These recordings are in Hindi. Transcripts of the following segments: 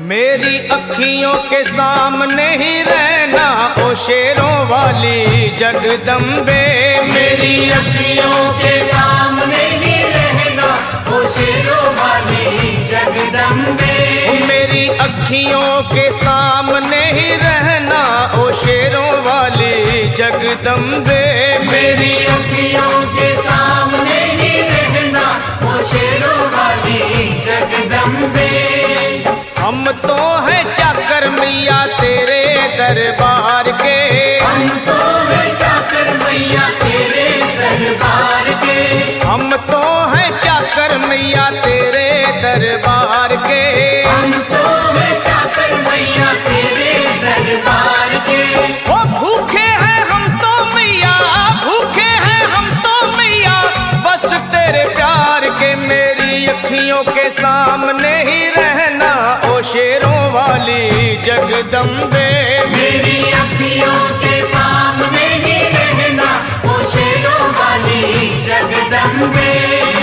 मेरी अखियों के सामने ही रहना ओ शेरों वाली जगदम्बे। मेरी अखियों के सामने ही रहना ओ शेरों वाली जगदम्बे। मेरी अखियों के सामने ही रहना ओ शेरों वाली जगदम्बे। मेरी अखियों के सामने ही रहना ओ शेरों वाली जगदम्बे। हम तो हैं चाकर मैया तेरे दरबार के। हम तो हैं चाकर मैया तेरे दरबार के। हम तो हैं चाकर मैया तेरे दरबार के। हम तो हैं चाकर मैया तेरे दरबार के। ओ भूखे हैं हम तो मैया, भूखे हैं हम तो मैया, बस तेरे प्यार के। मेरी अखियों के सामने ही रहना ओ शेरों वाली जगदम्बे। मेरी अखियों के सामने ही रहना ओ शेरों वाली जगदम्बे।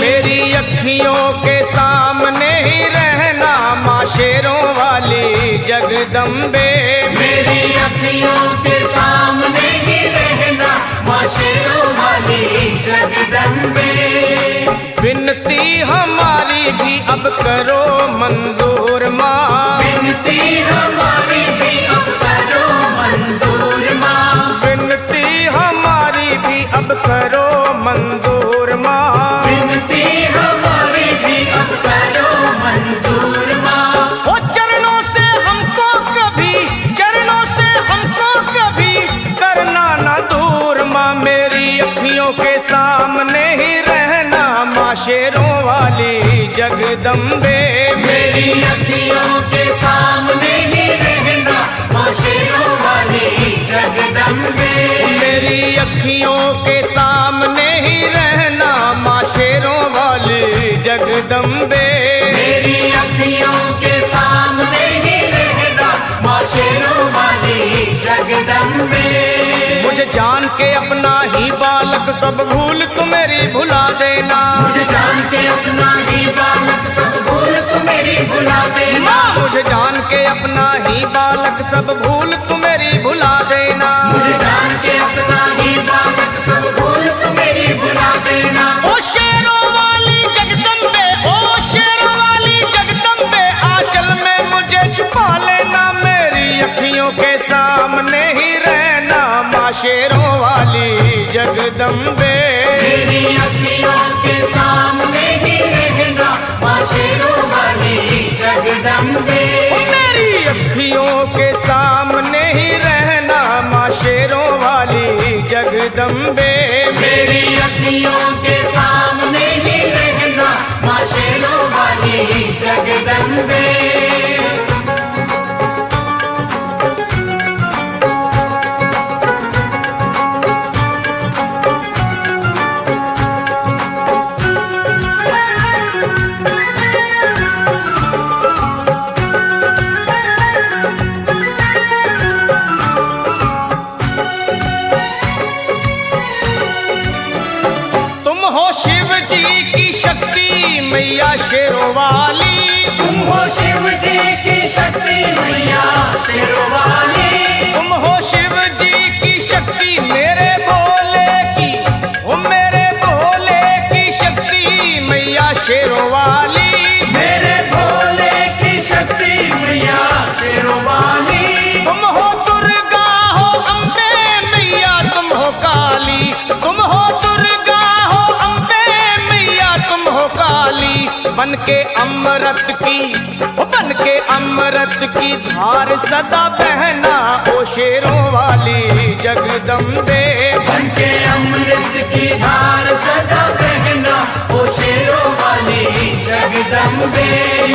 मेरी अखियों के सामने ही रहना माँ शेरों वाली जगदम्बे। मेरी अखियों के सामने ही रहना माँ शेरों वाली जगदम्बे। विनती हमारी भी अब करो मंजूर माँ। विनती हमारी भी अब करो मंजूर माँ। विनती हमारी भी अब करो मंजूर माँ। विनती हमारी भी अब करो मंजूर माँ। ओ चरणों से हमको कभी, चरणों से हमको कभी करना ना दूर माँ। मेरी अखियों के सामने ही रहना माँ शेरों वाली जगदम्बे। मेरी अखियों के सामने ही रहना माँ शेरों वाली जगदम्बे। मेरी अखियों के सामने ही रहना माँ शेरों वाली जगदम्बे। मेरी अखियों के सामने ही रहना माँ शेरों वाली जगदम्बे। मुझे जान के अपना ही बालक सब भूल तू मेरी भुला देना। मुझे जान के अपना ही बालक सब भूल तू मेरी भुला देना। माँ मुझे जान के अपना ही बालक सब भूल तू मेरी भुला देना। मुझे जान के अपना ही बालक सब भूल तू मेरी भुला देना। ओ शेरों वाली जगदम्बे, ओ शेरों वाली जगदम्बे, आंचल में मुझे छुपा लेना। मेरी अखियों के सामने ही रहना माँ शेरों वाली जगदम्बे। मेरी अखियों के सामने ही रहना माँ शेरों वाली जगदम्बे। मेरी अखियों के सामने ही रहना माँ शेरों वाली जगदम्बे। मेरी अखियों के सामने ही रहना माँ शेरों वाली जगदम्बे। शिव जी की शक्ति मैया शेरों वाली। तुम हो शिव जी की शक्ति मैया शेरों वाली। तुम हो शिव जी की शक्ति मेरे भोले की, ओ मेरे भोले की शक्ति मैया शेरों वाली। मेरे भोले की शक्ति मैया शेरों वाली। तुम हो दुर्गा हो अम्बे मैया, तुम हो काली। तुम हो दुर्गा हो अम्बे मैया, तुम हो काली। बन के अमृत की, बन के अमृत की धार सदा बहना ओ शेरों वाली जगदम्बे। बन के अमृत की धार सदा बहना ओ शेरों वाली जगदम्बे।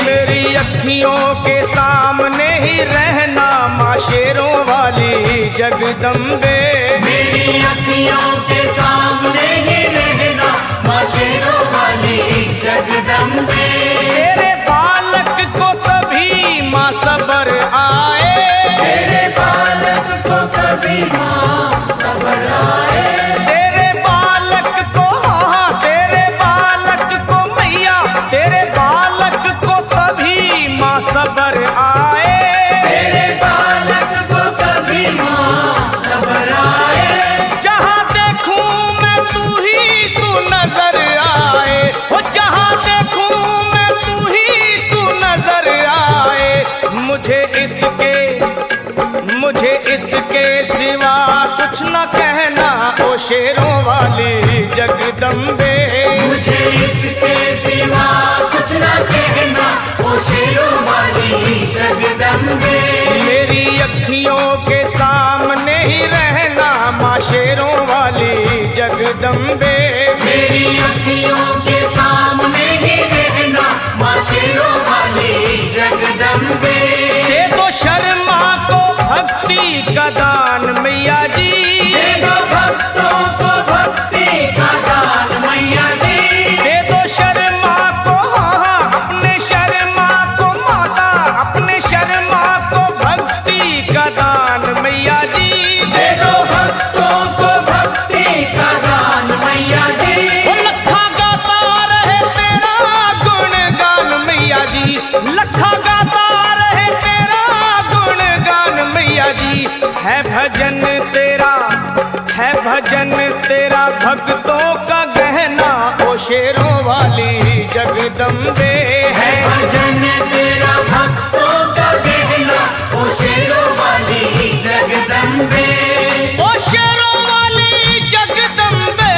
मेरी अखियों के सामने ही रहना माँ शेरों वाली जगदम्बे। मेरी अखियों के सामने ही रहना माँ शेरों वाली जगदम्बे। तेरे बालक को कभी माँ सबर आए। तेरे बालक को कभी माँ सबर आए। तेरे बालक को, हाँ तेरे बालक को मैया, तेरे बालक को कभी माँ सबर आए। कुछ न कहना ओ शेरों वाली जगदम्बे। मुझे इसके सिवा कुछ न कहना ओ शेरों वाली जगदम्बे। मेरी अखियों के सामने ही रहना माँ शेरों वाली जगदम्बे। मेरी अखियों के सामने ही रहना माँ शेरों वाली जगदम्बे। दे दो शर्मा को भक्ति का दान मैया जी। दे दो भक्तों को भक्ति का दान मैया जी। दे दो शर्मा को हाँ अपने शर्मा को माता अपने शर्मा को भक्ति का दान मैया जी। दे दो भक्तों को भक्ति का दान मैया जी। वो लखा गाता रहे तेरा गुणगान मैया जी। लखा गाता रहे तेरा गुणगान मैया जी। है भजन तेरा भक्तों का गहना ओ शेरों वाली जगदम्बे। है भजन तेरा भक्तों का गहना ओ शेरों वाली जगदम्बे। ओ शेरों वाली जगदम्बे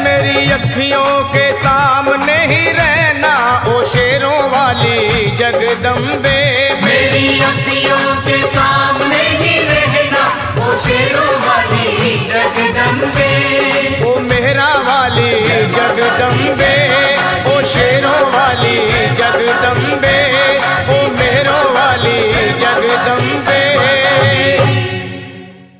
मेरी अखियों के सामने ही रहना ओ शेरों वाली जगदम्बे। मेरी अखियों के सामने ही रहना ओ शेरों वाली जगदम्बे। ओ मेहरा वाली जगदम्बे ओ शेरों वाली जगदम्बे।